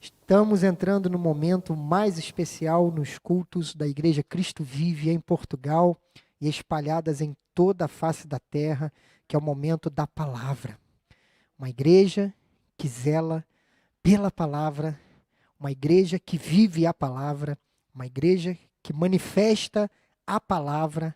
Estamos entrando no momento mais especial nos cultos da Igreja Cristo Vive em Portugal e espalhadas em toda a face da terra, que é o momento da palavra. Uma igreja que zela pela palavra, uma igreja que vive a palavra, uma igreja que manifesta a palavra,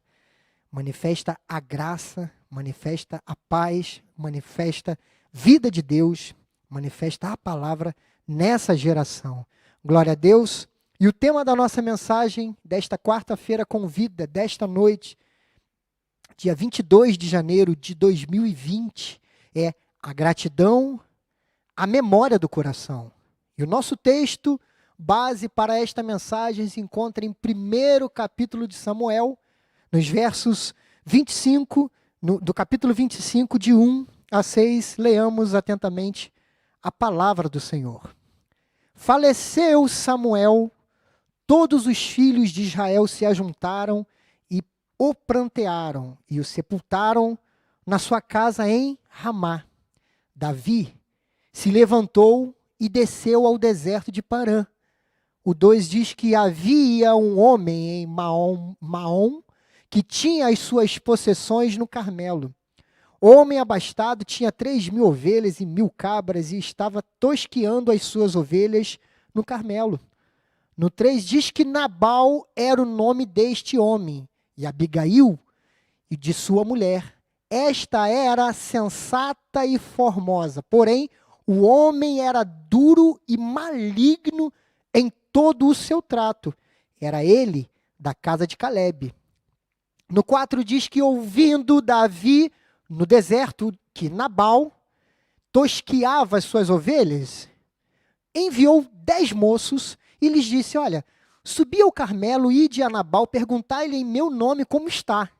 manifesta a graça, manifesta a paz, manifesta vida de Deus, manifesta a palavra nessa geração. Glória a Deus. E o tema da nossa mensagem desta quarta-feira convida, desta noite, dia 22 de janeiro de 2020, é a gratidão, a memória do coração. E o nosso texto base para esta mensagem se encontra em 1º capítulo de Samuel, nos versos 25, do capítulo 25, de 1 a 6, leamos atentamente a palavra do Senhor. Faleceu Samuel, todos os filhos de Israel se ajuntaram e o prantearam e o sepultaram na sua casa em Ramá. Davi se levantou e desceu ao deserto de Parã. O 2 diz que havia um homem em Maom que tinha as suas possessões no Carmelo. O homem abastado tinha 3.000 ovelhas e 1.000 cabras e estava tosqueando as suas ovelhas no Carmelo. No 3 diz que Nabal era o nome deste homem e Abigail e de sua mulher. Esta era sensata e formosa, porém o homem era duro e maligno em todo o seu trato. Era ele da casa de Calebe. No 4 diz que ouvindo Davi no deserto que Nabal tosqueava as suas ovelhas, enviou 10 moços e lhes disse: olha, subi ao Carmelo, ide a Nabal, perguntai-lhe em meu nome como está.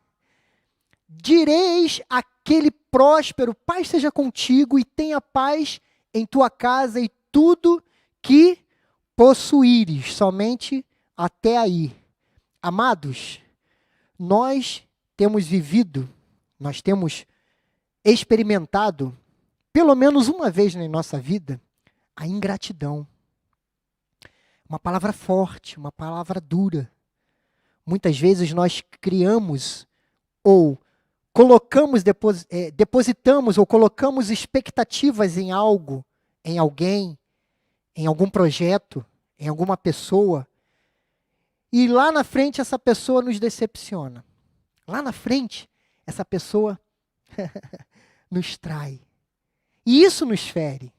Direis àquele próspero: paz seja contigo e tenha paz em tua casa e tudo que possuíres, somente até aí. Amados, nós temos vivido, nós temos experimentado, pelo menos uma vez na nossa vida, a ingratidão. Uma palavra forte, uma palavra dura. Muitas vezes nós criamos ou depositamos ou colocamos expectativas em algo, em alguém, em algum projeto, em alguma pessoa, e lá na frente essa pessoa nos decepciona. Lá na frente, essa pessoa nos trai. E isso nos fere.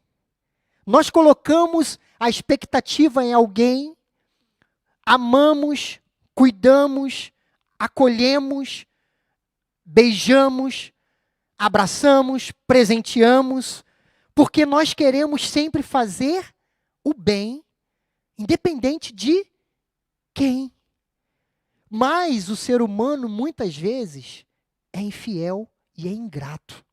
Nós colocamos a expectativa em alguém, amamos, cuidamos, acolhemos, beijamos, abraçamos, presenteamos, porque nós queremos sempre fazer o bem, independente de quem. Mas o ser humano, muitas vezes, é infiel e é ingrato.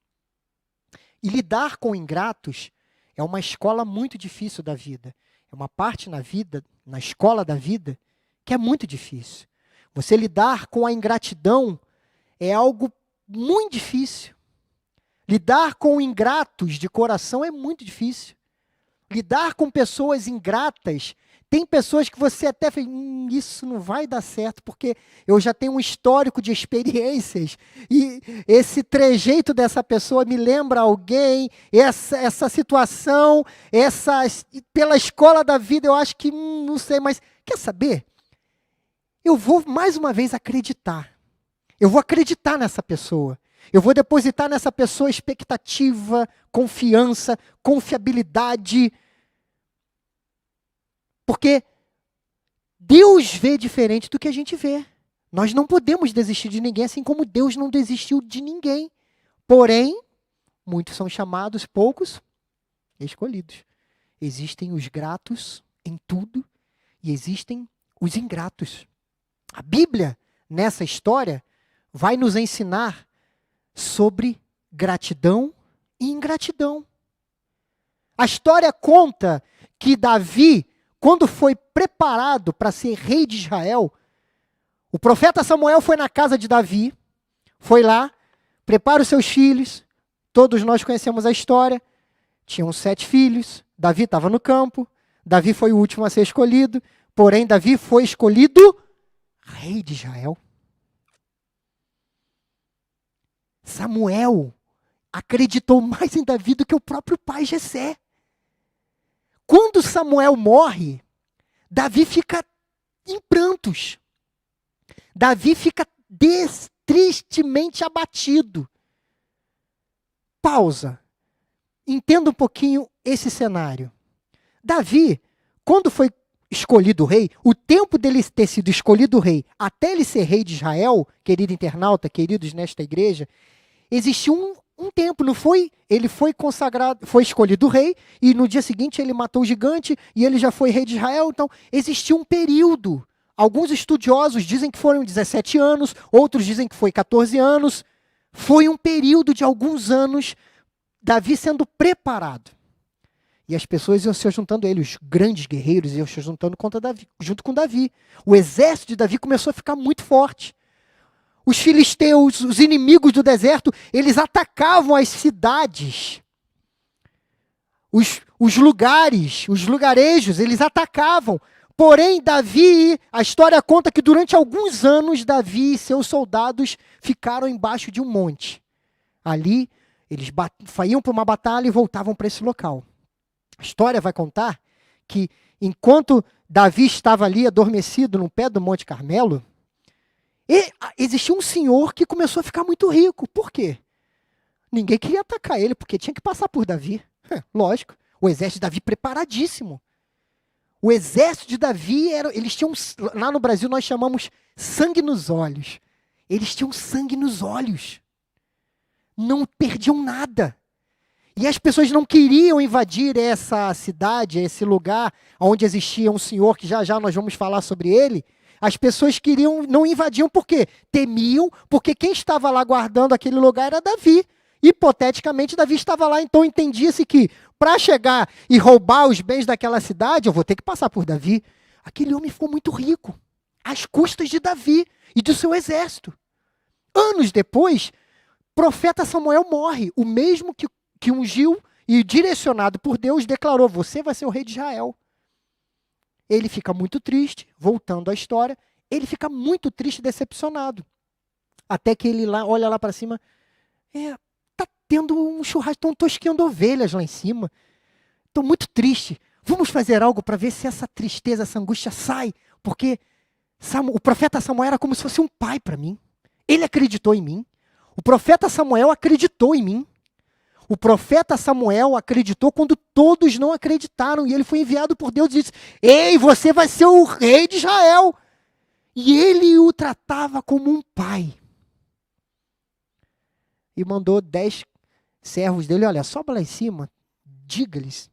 E lidar com ingratos é uma escola muito difícil da vida. É uma parte na vida, na escola da vida, que é muito difícil. Você lidar com a ingratidão é algo muito difícil. Lidar com ingratos de coração é muito difícil. Lidar com pessoas ingratas, tem pessoas que você até fala, isso não vai dar certo, porque eu já tenho um histórico de experiências, e esse trejeito dessa pessoa me lembra alguém, essa situação, pela escola da vida, eu acho que, não sei, mas quer saber? Eu vou mais uma vez acreditar. Eu vou acreditar nessa pessoa. Eu vou depositar nessa pessoa expectativa, confiança, confiabilidade. Porque Deus vê diferente do que a gente vê. Nós não podemos desistir de ninguém, assim como Deus não desistiu de ninguém. Porém, muitos são chamados, poucos escolhidos. Existem os gratos em tudo e existem os ingratos. A Bíblia, nessa história, vai nos ensinar sobre gratidão e ingratidão. A história conta que Davi, quando foi preparado para ser rei de Israel, o profeta Samuel foi na casa de Davi, foi lá, prepara os seus filhos, todos nós conhecemos a história, tinham 7 filhos, Davi estava no campo, Davi foi o último a ser escolhido, porém Davi foi escolhido rei de Israel. Samuel acreditou mais em Davi do que o próprio pai Jessé. Quando Samuel morre, Davi fica em prantos. Davi fica tristemente abatido. Pausa. Entenda um pouquinho esse cenário. Davi, quando foi escolhido rei, o tempo dele ter sido escolhido rei até ele ser rei de Israel, querido internauta, queridos nesta igreja, existiu um tempo, não foi? Ele foi consagrado, foi escolhido rei, e no dia seguinte ele matou o gigante, e ele já foi rei de Israel. Então, existiu um período. Alguns estudiosos dizem que foram 17 anos, outros dizem que foi 14 anos. Foi um período de alguns anos, Davi sendo preparado. E as pessoas iam se juntando a ele, os grandes guerreiros iam se juntando contra Davi, junto com Davi. O exército de Davi começou a ficar muito forte. Os filisteus, os inimigos do deserto, eles atacavam as cidades. Os lugares, os lugarejos, eles atacavam. Porém, Davi, a história conta que durante alguns anos, Davi e seus soldados ficaram embaixo de um monte. Ali, eles iam para uma batalha e voltavam para esse local. A história vai contar que, enquanto Davi estava ali adormecido no pé do Monte Carmelo, existia um senhor que começou a ficar muito rico. Por quê? Ninguém queria atacar ele, porque tinha que passar por Davi. Lógico, o exército de Davi preparadíssimo. O exército de Davi, eles tinham, lá no Brasil nós chamamos sangue nos olhos. Eles tinham sangue nos olhos. Não perdiam nada. E as pessoas não queriam invadir essa cidade, esse lugar onde existia um senhor, que já já nós vamos falar sobre ele. As pessoas não invadiam por quê? Temiam, porque quem estava lá guardando aquele lugar era Davi. Hipoteticamente, Davi estava lá, então entendia-se que para chegar e roubar os bens daquela cidade, eu vou ter que passar por Davi. Aquele homem ficou muito rico, às custas de Davi e do seu exército. Anos depois, o profeta Samuel morre, o mesmo que ungiu e direcionado por Deus declarou: você vai ser o rei de Israel. Ele fica muito triste, voltando à história, ele fica muito triste e decepcionado. Até que ele olha lá para cima, tá tendo um churrasco, estão tosqueando ovelhas lá em cima. Estou muito triste. Vamos fazer algo para ver se essa tristeza, essa angústia sai. Porque o profeta Samuel era como se fosse um pai para mim. Ele acreditou em mim. O profeta Samuel acreditou em mim. O profeta Samuel acreditou quando todos não acreditaram. E ele foi enviado por Deus e disse: ei, você vai ser o rei de Israel. E ele o tratava como um pai. E mandou 10 servos dele: olha, sobe lá em cima, diga-lhes,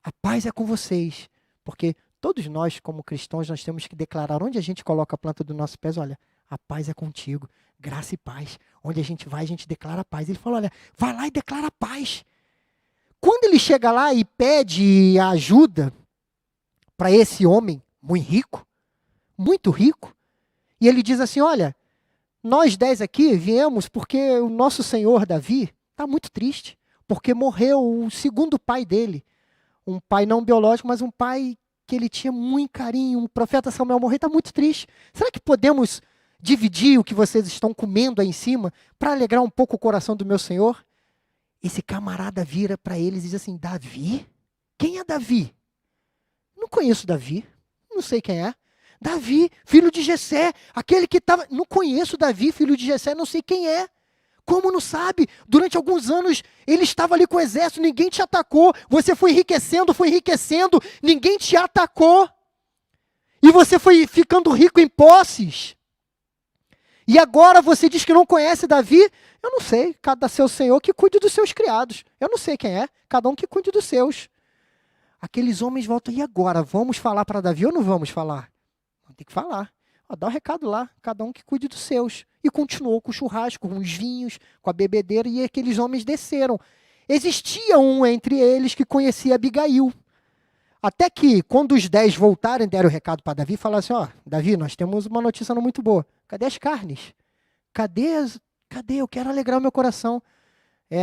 a paz é com vocês. Porque todos nós, como cristãos, nós temos que declarar, onde a gente coloca a planta do nosso pé, olha, a paz é contigo, graça e paz. Onde a gente vai, a gente declara a paz. Ele falou: olha, vai lá e declara a paz. Quando ele chega lá e pede ajuda para esse homem muito rico, e ele diz assim: olha, nós 10 aqui viemos porque o nosso senhor Davi está muito triste, porque morreu o segundo pai dele. Um pai não biológico, mas um pai que ele tinha muito carinho. O profeta Samuel morreu, está muito triste. Será que podemos dividir o que vocês estão comendo aí em cima para alegrar um pouco o coração do meu senhor? Esse camarada vira para eles e diz assim: Davi? Quem é Davi? Não conheço Davi, não sei quem é. Davi, filho de Jessé, aquele que estava... Não conheço Davi, filho de Jessé, não sei quem é. Como não sabe? Durante alguns anos ele estava ali com o exército, ninguém te atacou. Você foi enriquecendo, ninguém te atacou. E você foi ficando rico em posses. E agora você diz que não conhece Davi? Eu não sei, cada seu senhor que cuide dos seus criados. Eu não sei quem é, cada um que cuide dos seus. Aqueles homens voltam: e agora? Vamos falar para Davi ou não vamos falar? Tem que falar. Dá o recado lá, cada um que cuide dos seus. E continuou com o churrasco, com os vinhos, com a bebedeira, e aqueles homens desceram. Existia um entre eles que conhecia Abigail. Até que, quando os 10 voltarem, deram o recado para Davi e falaram assim: ó, Davi, nós temos uma notícia não muito boa. Cadê as carnes? Cadê? Eu quero alegrar o meu coração.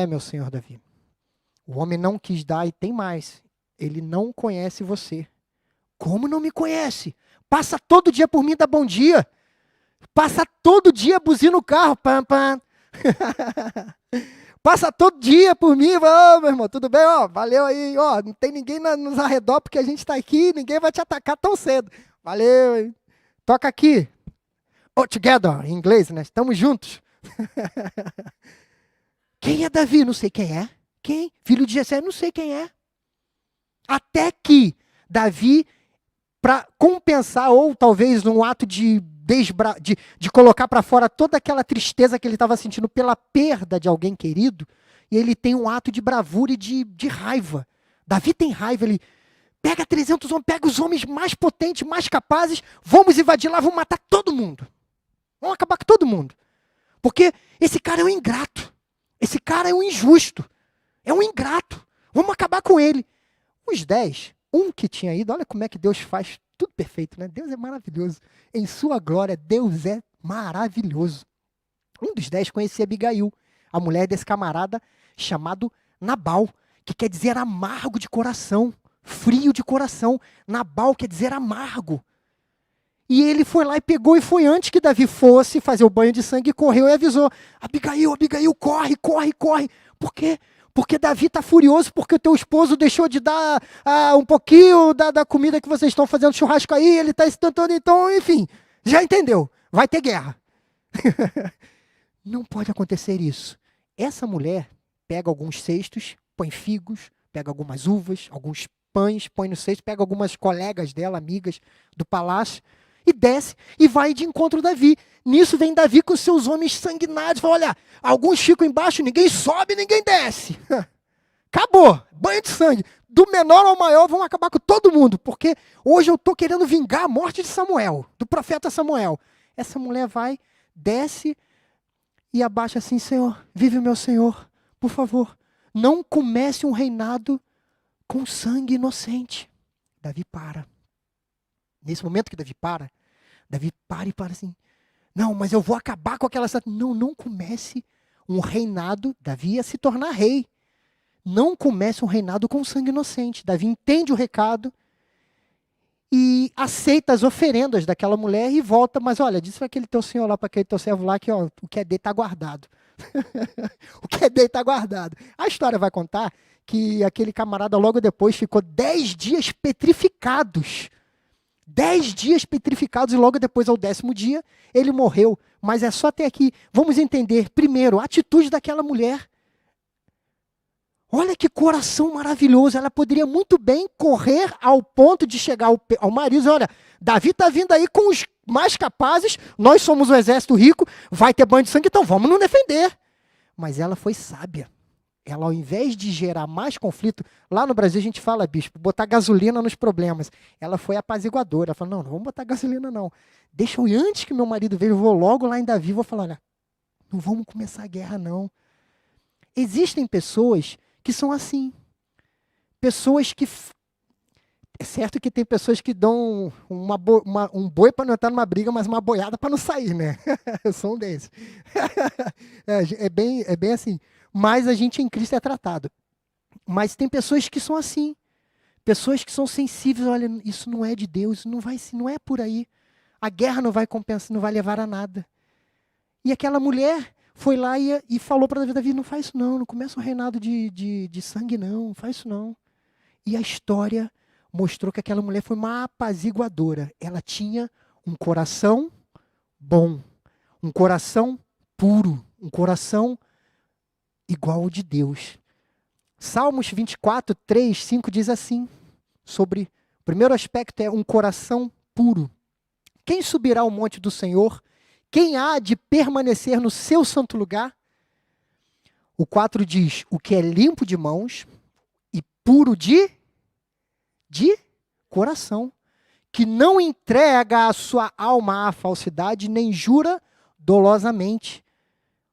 Meu senhor Davi, o homem não quis dar e tem mais. Ele não conhece você. Como não me conhece? Passa todo dia por mim, dá bom dia. Passa todo dia, buzina o carro. Pam, pam. Passa todo dia por mim. Ô, meu irmão, tudo bem? Ó, valeu aí. Ó, não tem ninguém nos arredor porque a gente está aqui. Ninguém vai te atacar tão cedo. Valeu. Hein? Toca aqui. Oh, together, em inglês, né? Estamos juntos. Quem é Davi? Não sei quem é. Quem? Filho de Jessé? Não sei quem é. Até que Davi, para compensar, ou talvez num ato de colocar para fora toda aquela tristeza que ele estava sentindo pela perda de alguém querido, e ele tem um ato de bravura e de raiva. Davi tem raiva, ele pega 300 homens, pega os homens mais potentes, mais capazes, vamos invadir lá, vamos matar todo mundo. Vamos acabar com todo mundo. Porque esse cara é um ingrato. Esse cara é um injusto. É um ingrato. Vamos acabar com ele. Os 10, um que tinha ido, olha como é que Deus faz tudo perfeito, né? Deus é maravilhoso. Em sua glória, Deus é maravilhoso. Um dos 10 conhecia Abigail, a mulher desse camarada chamado Nabal, que quer dizer amargo de coração, frio de coração. Nabal quer dizer amargo. E ele foi lá e pegou, e foi antes que Davi fosse fazer o banho de sangue, correu e avisou: Abigail, Abigail, corre, corre, corre. Por quê? Porque Davi está furioso porque o teu esposo deixou de dar um pouquinho da comida que vocês estão fazendo churrasco aí, ele está tentando, então, enfim, já entendeu, vai ter guerra. Não pode acontecer isso. Essa mulher pega alguns cestos, põe figos, pega algumas uvas, alguns pães, põe no cesto, pega algumas colegas dela, amigas do palácio, e desce e vai de encontro a Davi. Nisso vem Davi com seus homens sanguinários. Fala, olha, alguns ficam embaixo, ninguém sobe, ninguém desce. Acabou, banho de sangue. Do menor ao maior, vão acabar com todo mundo. Porque hoje eu estou querendo vingar a morte de Samuel, do profeta Samuel. Essa mulher vai, desce e abaixa assim: Senhor, vive o meu Senhor, por favor. Não comece um reinado com sangue inocente. Davi para. Nesse momento que Davi para e para assim: não, mas eu vou acabar com aquela... Não comece um reinado. Davi ia se tornar rei. Não comece um reinado com sangue inocente. Davi entende o recado e aceita as oferendas daquela mulher e volta. Mas olha, disse para aquele teu senhor lá, para aquele teu servo lá, que ó, o que é dele está guardado. O que é dele está guardado. A história vai contar que aquele camarada logo depois ficou 10 dias petrificados. 10 dias petrificados, e logo depois, ao 10º dia, ele morreu. Mas é só até aqui. Vamos entender, primeiro, a atitude daquela mulher. Olha que coração maravilhoso. Ela poderia muito bem correr ao ponto de chegar ao marido e dizer: olha, Davi está vindo aí com os mais capazes, nós somos o exército rico, vai ter banho de sangue, então vamos nos defender. Mas ela foi sábia. Ela, ao invés de gerar mais conflito, lá no Brasil a gente fala, bispo, botar gasolina nos problemas. Ela foi apaziguadora. Ela falou: não vamos botar gasolina não. Deixa eu, antes que meu marido veja, eu vou logo lá em Davi e vou falar: olha, não vamos começar a guerra não. Existem pessoas que são assim. Pessoas que... É certo que tem pessoas que dão um boi para não entrar numa briga, mas uma boiada para não sair, né? Eu sou um desses. É bem assim. Mas a gente em Cristo é tratado. Mas tem pessoas que são assim. Pessoas que são sensíveis. Olha, isso não é de Deus, não é por aí. A guerra não vai compensar, não vai levar a nada. E aquela mulher foi lá e falou para Davi: não faz isso não começa um reinado de sangue não faz isso não. E a história mostrou que aquela mulher foi uma apaziguadora. Ela tinha um coração bom, um coração puro, um coração igual ao de Deus. Salmos 24, 3, 5 diz assim, sobre... O primeiro aspecto é um coração puro. Quem subirá ao monte do Senhor? Quem há de permanecer no seu santo lugar? O 4 diz: o que é limpo de mãos e puro de coração, que não entrega a sua alma à falsidade, nem jura dolosamente.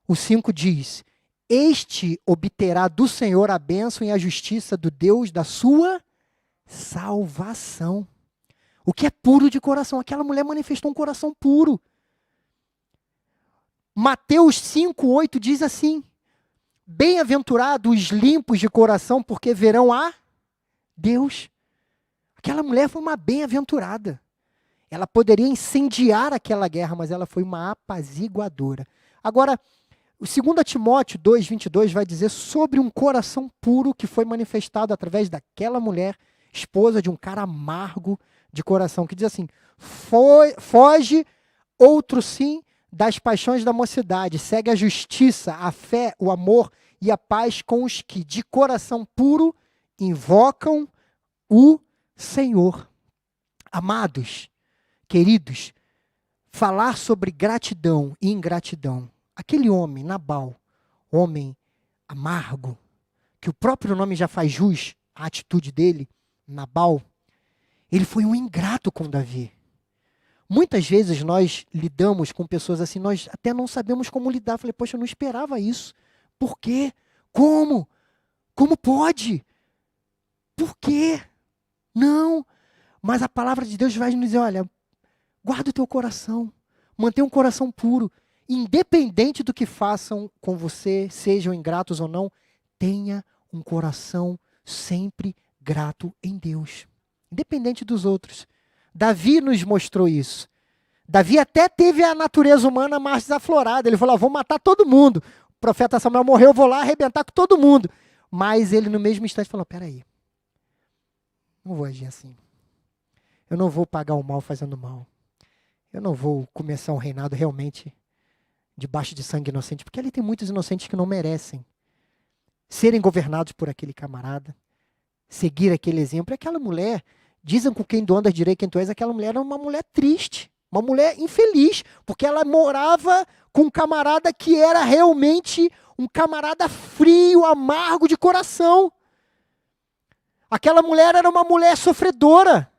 O 5 diz: este obterá do Senhor a bênção e a justiça do Deus da sua salvação. O que é puro de coração? Aquela mulher manifestou um coração puro. Mateus 5, 8 diz assim: bem-aventurados os limpos de coração, porque verão a Deus. Aquela mulher foi uma bem-aventurada. Ela poderia incendiar aquela guerra, mas ela foi uma apaziguadora. Agora, o 2 Timóteo 2:22 vai dizer sobre um coração puro que foi manifestado através daquela mulher, esposa de um cara amargo de coração, que diz assim: foge, outro sim, das paixões da mocidade, segue a justiça, a fé, o amor e a paz com os que de coração puro invocam o Senhor. Amados, queridos, falar sobre gratidão e ingratidão. Aquele homem, Nabal, homem amargo, que o próprio nome já faz jus à atitude dele, Nabal, ele foi um ingrato com Davi. Muitas vezes nós lidamos com pessoas assim, nós até não sabemos como lidar. Falei, poxa, eu não esperava isso. Por quê? Como? Como pode? Por quê? Não. Mas a palavra de Deus vai nos dizer, olha, guarda o teu coração, mantenha um coração puro, independente do que façam com você, sejam ingratos ou não, tenha um coração sempre grato em Deus, independente dos outros. Davi nos mostrou isso. Davi até teve a natureza humana mais desaflorada. Ele falou, vou matar todo mundo. O profeta Samuel morreu, eu vou lá arrebentar com todo mundo. Mas ele no mesmo instante falou, peraí, não vou agir assim. Eu não vou pagar o mal fazendo mal. Eu não vou começar um reinado realmente debaixo de sangue inocente, porque ali tem muitos inocentes que não merecem serem governados por aquele camarada, seguir aquele exemplo. E aquela mulher, dizem com quem tu andas direi quem tu és, aquela mulher era uma mulher triste, uma mulher infeliz, porque ela morava com um camarada que era realmente um camarada frio, amargo de coração. Aquela mulher era uma mulher sofredora.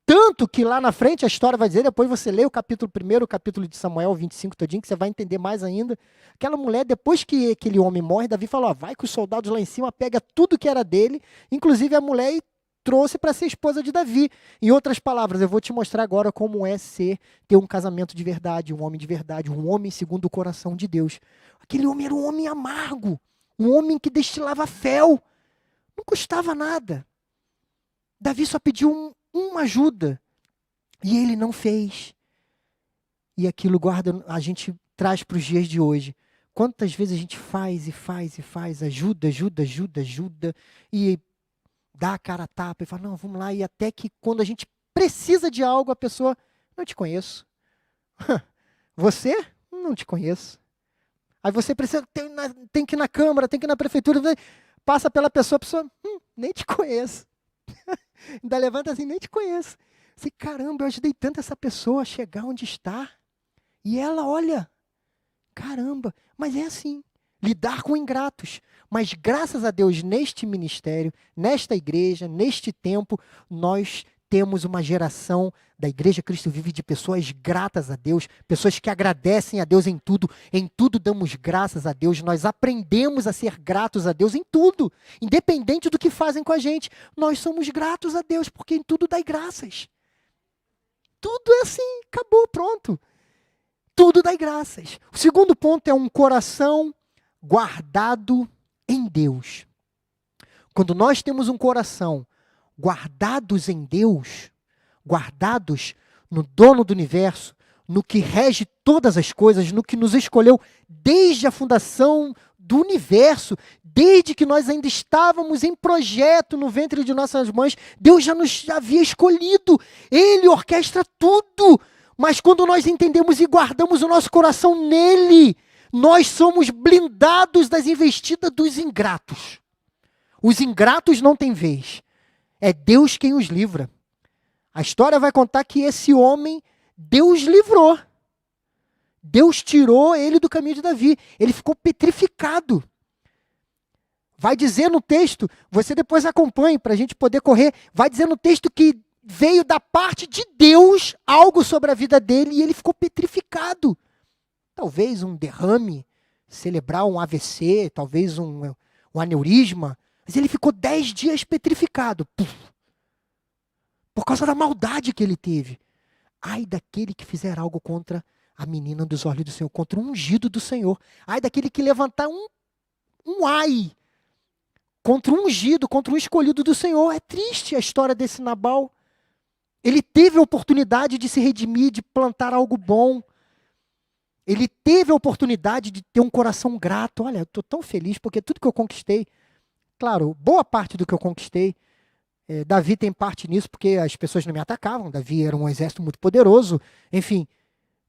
Tanto que lá na frente a história vai dizer, depois você lê o capítulo 1, o capítulo de Samuel 25 todinho, que você vai entender mais ainda. Aquela mulher, depois que aquele homem morre, Davi falou, vai que os soldados lá em cima pega tudo que era dele, inclusive a mulher, e trouxe para ser esposa de Davi. Em outras palavras, eu vou te mostrar agora como é ter um casamento de verdade, um homem segundo o coração de Deus. Aquele homem era um homem amargo, um homem que destilava fel, não custava nada. Davi só pediu uma ajuda, e ele não fez. E aquilo a gente traz para os dias de hoje. Quantas vezes a gente faz, ajuda, e dá a cara a tapa, e fala, não, vamos lá, e até que quando a gente precisa de algo, a pessoa, não te conheço. Você? Não te conheço. Aí você precisa, tem que ir na Câmara, tem que ir na Prefeitura, passa pela pessoa, a pessoa, nem te conheço. Ainda levanta assim, nem te conheço. Assim, caramba, eu ajudei tanto essa pessoa a chegar onde está. E ela, olha, caramba, mas é assim, lidar com ingratos. Mas graças a Deus, neste ministério, nesta igreja, neste tempo, nós temos uma geração da Igreja Cristo Vive de pessoas gratas a Deus, pessoas que agradecem a Deus em tudo damos graças a Deus, nós aprendemos a ser gratos a Deus em tudo, independente do que fazem com a gente, nós somos gratos a Deus, porque em tudo dai graças. Tudo é assim, acabou, pronto. Tudo dai graças. O segundo ponto é um coração guardado em Deus. Quando nós temos um coração guardados em Deus, guardados no dono do universo, no que rege todas as coisas, no que nos escolheu desde a fundação do universo, desde que nós ainda estávamos em projeto no ventre de nossas mães, Deus já nos havia escolhido, Ele orquestra tudo, mas quando nós entendemos e guardamos o nosso coração nele, nós somos blindados das investidas dos ingratos. Os ingratos não têm vez. É Deus quem os livra. A história vai contar que esse homem, Deus livrou. Deus tirou ele do caminho de Davi. Ele ficou petrificado. Vai dizer no texto, você depois acompanhe para a gente poder correr, vai dizer no texto que veio da parte de Deus algo sobre a vida dele e ele ficou petrificado. Talvez um derrame cerebral, um AVC, talvez um aneurisma. Mas ele ficou 10 dias petrificado. Por causa da maldade que ele teve. Ai daquele que fizer algo contra a menina dos olhos do Senhor, contra o ungido do Senhor. Ai daquele que levantar um ai contra um ungido, contra um escolhido do Senhor. É triste a história desse Nabal. Ele teve a oportunidade de se redimir, de plantar algo bom. Ele teve a oportunidade de ter um coração grato. Olha, eu estou tão feliz porque tudo que eu conquistei, claro, boa parte do que eu conquistei, Davi tem parte nisso porque as pessoas não me atacavam. Davi era um exército muito poderoso, enfim.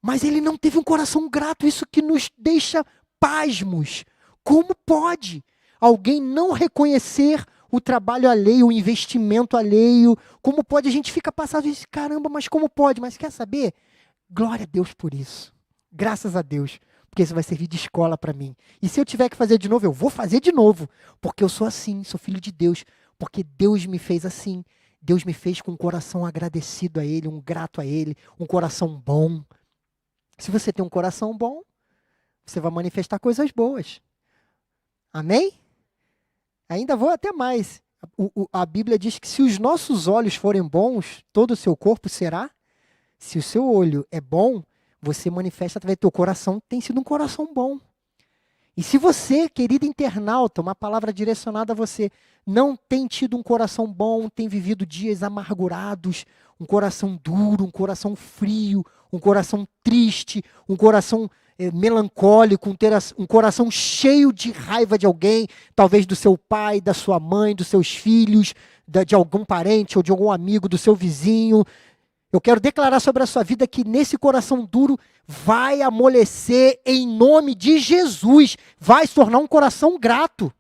Mas ele não teve um coração grato, isso que nos deixa pasmos. Como pode alguém não reconhecer o trabalho alheio, o investimento alheio? Como pode a gente ficar passado e dizer, caramba, mas como pode? Mas quer saber? Glória a Deus por isso. Graças a Deus, porque isso vai servir de escola para mim. E se eu tiver que fazer de novo, eu vou fazer de novo, porque eu sou assim, sou filho de Deus, porque Deus me fez assim. Deus me fez com um coração agradecido a Ele, um grato a Ele, um coração bom. Se você tem um coração bom, você vai manifestar coisas boas. Amém? Ainda vou até mais. A Bíblia diz que se os nossos olhos forem bons, todo o seu corpo será. Se o seu olho é bom, você manifesta através do teu coração, tem sido um coração bom. E se você, querido internauta, uma palavra direcionada a você, não tem tido um coração bom, tem vivido dias amargurados, um coração duro, um coração frio, um coração triste, um coração melancólico, um coração cheio de raiva de alguém, talvez do seu pai, da sua mãe, dos seus filhos, de algum parente ou de algum amigo, do seu vizinho. Eu quero declarar sobre a sua vida que nesse coração duro vai amolecer em nome de Jesus. Vai se tornar um coração grato.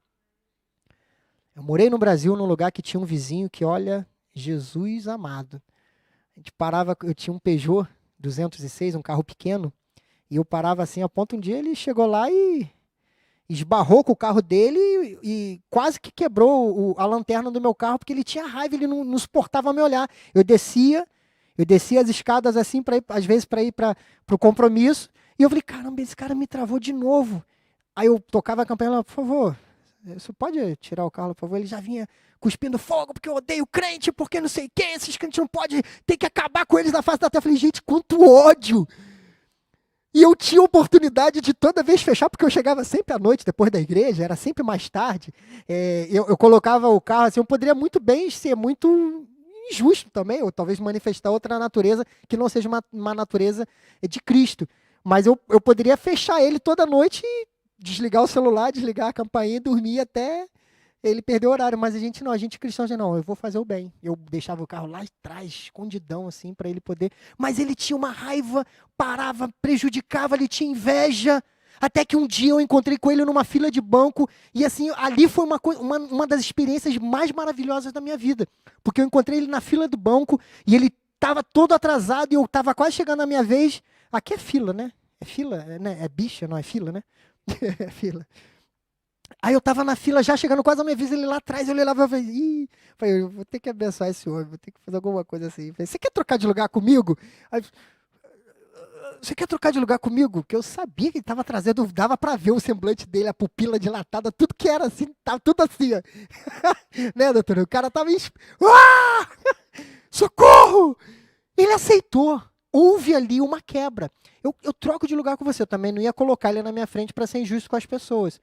Eu morei no Brasil num lugar que tinha um vizinho que, olha, Jesus amado. A gente parava, eu tinha um Peugeot 206, um carro pequeno, e eu parava assim, a ponto um dia ele chegou lá e esbarrou com o carro dele e quase que quebrou a lanterna do meu carro, porque ele tinha raiva, ele não suportava me olhar. Eu descia as escadas assim, às vezes para ir para o compromisso, e eu falei, caramba, esse cara me travou de novo. Aí eu tocava a campanha, por favor, você pode tirar o carro, por favor? Ele já vinha cuspindo fogo, porque eu odeio crente, porque não sei quem, esses crentes não podem, tem que acabar com eles na face da terra. Eu falei, gente, quanto ódio! E eu tinha oportunidade de toda vez fechar, porque eu chegava sempre à noite, depois da igreja, era sempre mais tarde. Eu colocava o carro assim, eu poderia muito bem ser muito injusto também, ou talvez manifestar outra natureza que não seja uma natureza de Cristo. Mas eu poderia fechar ele toda noite e desligar o celular, desligar a campainha e dormir até ele perder o horário. Mas a gente cristão já não, eu vou fazer o bem. Eu deixava o carro lá atrás, escondidão assim, para ele poder. Mas ele tinha uma raiva, parava, prejudicava, ele tinha inveja. Até que um dia eu encontrei com ele numa fila de banco, e assim, ali foi uma das experiências mais maravilhosas da minha vida. Porque eu encontrei ele na fila do banco, e ele estava todo atrasado, e eu estava quase chegando na minha vez. Aqui é fila, né? É fila, né? É bicha, não é fila, né? É fila. Aí eu estava na fila, já chegando quase a minha vez, ele lá atrás, eu olhava e falei, eu vou ter que abençoar esse homem, vou ter que fazer alguma coisa assim. Eu falei, você quer trocar de lugar comigo? Aí, você quer trocar de lugar comigo? Porque eu sabia que ele estava trazendo, dava para ver o semblante dele, a pupila dilatada, tudo que era assim, tava tudo assim, ó. Né, doutor? O cara estava ah! Socorro! Ele aceitou. Houve ali uma quebra. Eu troco de lugar com você, eu também não ia colocar ele na minha frente para ser injusto com as pessoas.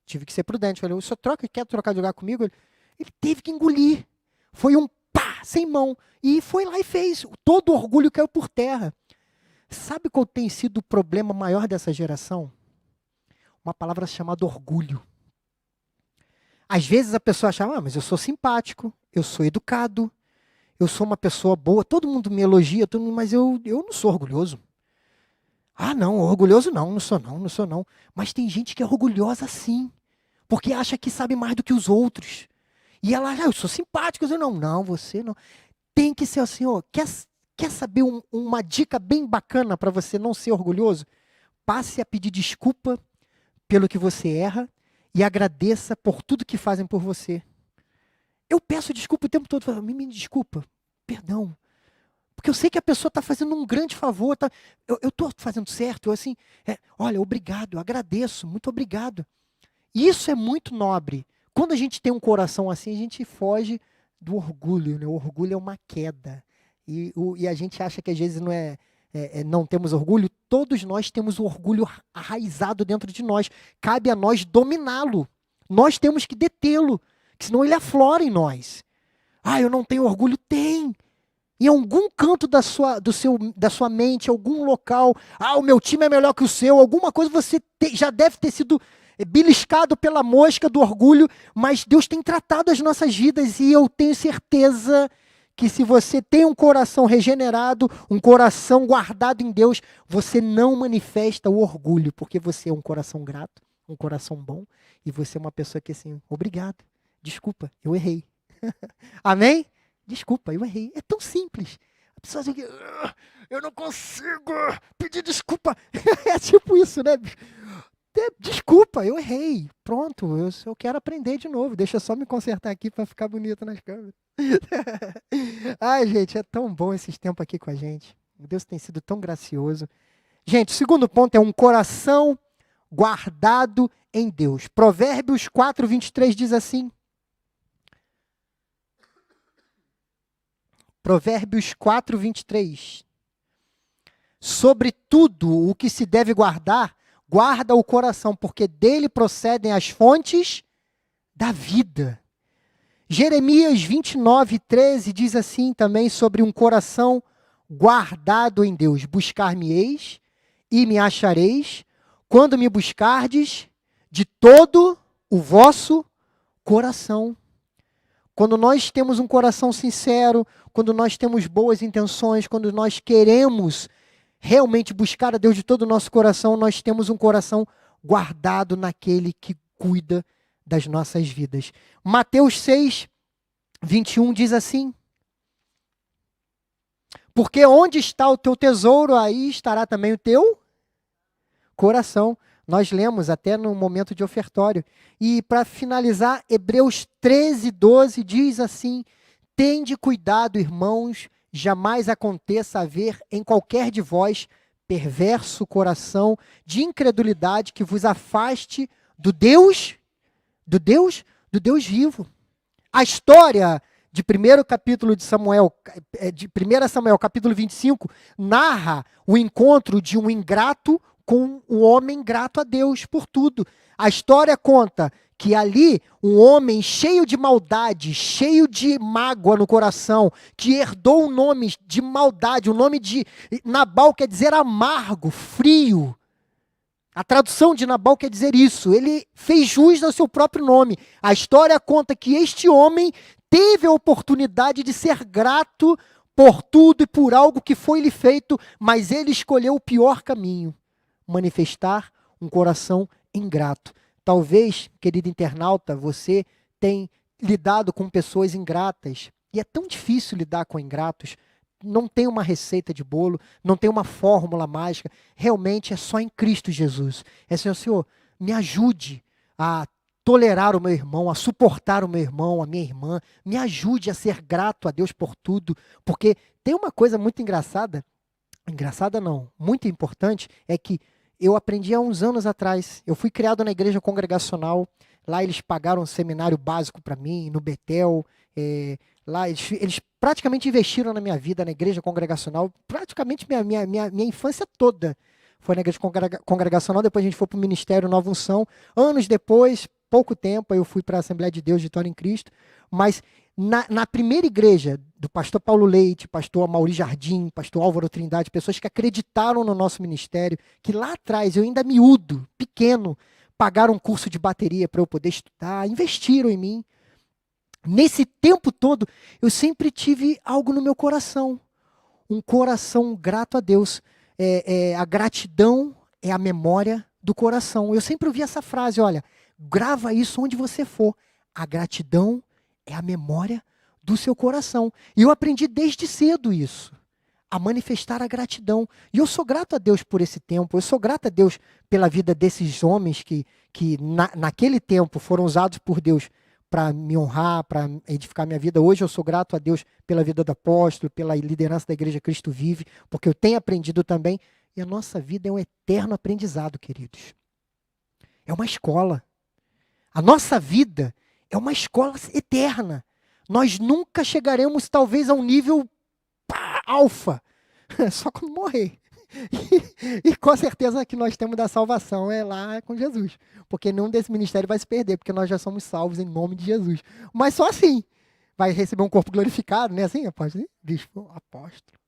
Tive que ser prudente. Falei, o senhor quer trocar de lugar comigo? Ele teve que engolir. Foi um pá, sem mão. E foi lá e fez. Todo o orgulho caiu por terra. Sabe qual tem sido o problema maior dessa geração? Uma palavra chamada orgulho. Às vezes a pessoa acha, mas eu sou simpático, eu sou educado, eu sou uma pessoa boa, todo mundo me elogia, mas eu não sou orgulhoso. Ah, não, orgulhoso não sou não. Mas tem gente que é orgulhosa sim, porque acha que sabe mais do que os outros. E ela, eu sou simpático, eu não, você não. Tem que ser assim, ó, quer saber uma dica bem bacana para você não ser orgulhoso? Passe a pedir desculpa pelo que você erra e agradeça por tudo que fazem por você. Eu peço desculpa o tempo todo, falo, me desculpa, perdão. Porque eu sei que a pessoa está fazendo um grande favor, eu estou fazendo certo, olha, obrigado, eu agradeço, muito obrigado. Isso é muito nobre. Quando a gente tem um coração assim, a gente foge do orgulho, né? O orgulho é uma queda. E a gente acha que às vezes não temos orgulho. Todos nós temos o orgulho arraizado dentro de nós. Cabe a nós dominá-lo. Nós temos que detê-lo, que senão ele aflora em nós. Ah, eu não tenho orgulho? Tem. Em algum canto da sua mente, algum local, o meu time é melhor que o seu, alguma coisa você já deve ter sido beliscado pela mosca do orgulho, mas Deus tem tratado as nossas vidas e eu tenho certeza que se você tem um coração regenerado, um coração guardado em Deus, você não manifesta o orgulho, porque você é um coração grato, um coração bom, e você é uma pessoa que assim, obrigado, desculpa, eu errei. Amém? Desculpa, eu errei. É tão simples. A pessoa diz que eu não consigo pedir desculpa. É tipo isso, né? Desculpa, eu errei. Pronto, eu quero aprender de novo. Deixa eu só me consertar aqui para ficar bonito nas câmeras. Ai, gente, é tão bom esses tempos aqui com a gente. Deus tem sido tão gracioso. Gente, o segundo ponto é um coração guardado em Deus. Provérbios 4:23 diz assim. Provérbios 4:23. Sobre tudo o que se deve guardar, guarda o coração, porque dele procedem as fontes da vida. Jeremias 29:13 diz assim também sobre um coração guardado em Deus. Buscar-me-eis e me achareis, quando me buscardes de todo o vosso coração. Quando nós temos um coração sincero, quando nós temos boas intenções, quando nós queremos realmente buscar a Deus de todo o nosso coração, nós temos um coração guardado naquele que cuida das nossas vidas. Mateus 6:21 diz assim: porque onde está o teu tesouro, aí estará também o teu coração. Nós lemos até no momento de ofertório. E para finalizar, Hebreus 13:12 diz assim: tende cuidado, irmãos, jamais aconteça haver em qualquer de vós perverso coração de incredulidade que vos afaste do Deus vivo. A história de primeiro capítulo de Samuel, de 1 Samuel, capítulo 25, narra o encontro de um ingrato com um homem grato a Deus por tudo. A história conta que ali um homem cheio de maldade, cheio de mágoa no coração, que herdou um nome de maldade, o nome de Nabal quer dizer amargo, frio. A tradução de Nabal quer dizer isso. Ele fez jus ao seu próprio nome. A história conta que este homem teve a oportunidade de ser grato por tudo e por algo que foi-lhe feito, mas ele escolheu o pior caminho: manifestar um coração ingrato. Talvez, querido internauta, você tenha lidado com pessoas ingratas. E é tão difícil lidar com ingratos. Não tem uma receita de bolo, não tem uma fórmula mágica. Realmente é só em Cristo Jesus. É assim, Senhor, me ajude a tolerar o meu irmão, a suportar o meu irmão, a minha irmã. Me ajude a ser grato a Deus por tudo. Porque tem uma coisa muito engraçada. Engraçada não, muito importante, é que eu aprendi há uns anos atrás. Eu fui criado na igreja congregacional. Lá eles pagaram um seminário básico para mim, no Betel. Lá eles praticamente investiram na minha vida, na igreja congregacional. Praticamente minha infância toda foi na igreja congregacional. Depois a gente foi para o Ministério Nova Unção. Anos depois, pouco tempo, eu fui para a Assembleia de Deus de Vitória em Cristo. Mas na primeira igreja do pastor Paulo Leite, pastor Amaury Jardim, pastor Álvaro Trindade, pessoas que acreditaram no nosso ministério, que lá atrás, eu ainda miúdo, pequeno, pagaram um curso de bateria para eu poder estudar, investiram em mim. Nesse tempo todo, eu sempre tive algo no meu coração, um coração grato a Deus. A gratidão é a memória do coração. Eu sempre ouvi essa frase, olha, grava isso onde você for. A gratidão é a memória do seu coração. E eu aprendi desde cedo isso, a manifestar a gratidão. E eu sou grato a Deus por esse tempo, eu sou grato a Deus pela vida desses homens que naquele tempo foram usados por Deus para me honrar, para edificar minha vida. Hoje eu sou grato a Deus pela vida do apóstolo, pela liderança da Igreja Cristo Vive, porque eu tenho aprendido também. E a nossa vida é um eterno aprendizado, queridos. É uma escola. A nossa vida é uma escola eterna. Nós nunca chegaremos, talvez, a um nível alfa. Só quando morrer. E com certeza que nós temos da salvação é lá com Jesus. Porque nenhum desse ministério vai se perder, porque nós já somos salvos em nome de Jesus. Mas só assim vai receber um corpo glorificado, né? Assim, apóstolo? Bispo, apóstolo.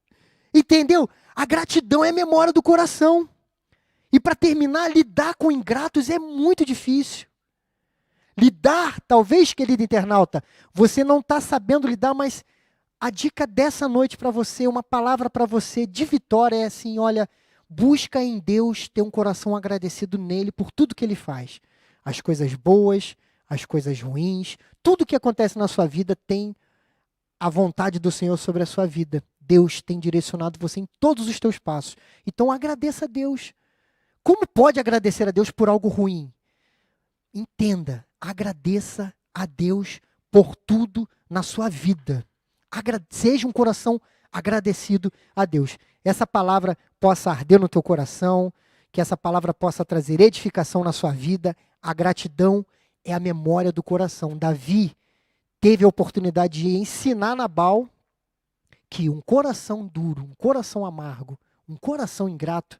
Entendeu? A gratidão é memória do coração. E para terminar, lidar com ingratos é muito difícil. Lidar, talvez, querido internauta, você não está sabendo lidar, mas a dica dessa noite para você, uma palavra para você de vitória é assim, olha, busca em Deus ter um coração agradecido nele por tudo que ele faz. As coisas boas, as coisas ruins, tudo que acontece na sua vida tem a vontade do Senhor sobre a sua vida. Deus tem direcionado você em todos os teus passos. Então agradeça a Deus. Como pode agradecer a Deus por algo ruim? Entenda, agradeça a Deus por tudo na sua vida. Seja um coração agradecido a Deus. Essa palavra possa arder no teu coração, que essa palavra possa trazer edificação na sua vida. A gratidão é a memória do coração. Davi teve a oportunidade de ensinar Nabal que um coração duro, um coração amargo, um coração ingrato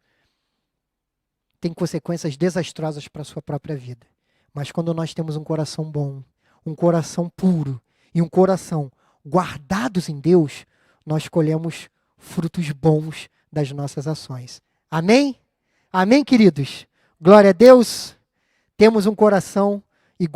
tem consequências desastrosas para a sua própria vida. Mas quando nós temos um coração bom, um coração puro e um coração guardados em Deus, nós colhemos frutos bons das nossas ações. Amém? Amém, queridos? Glória a Deus. Temos um coração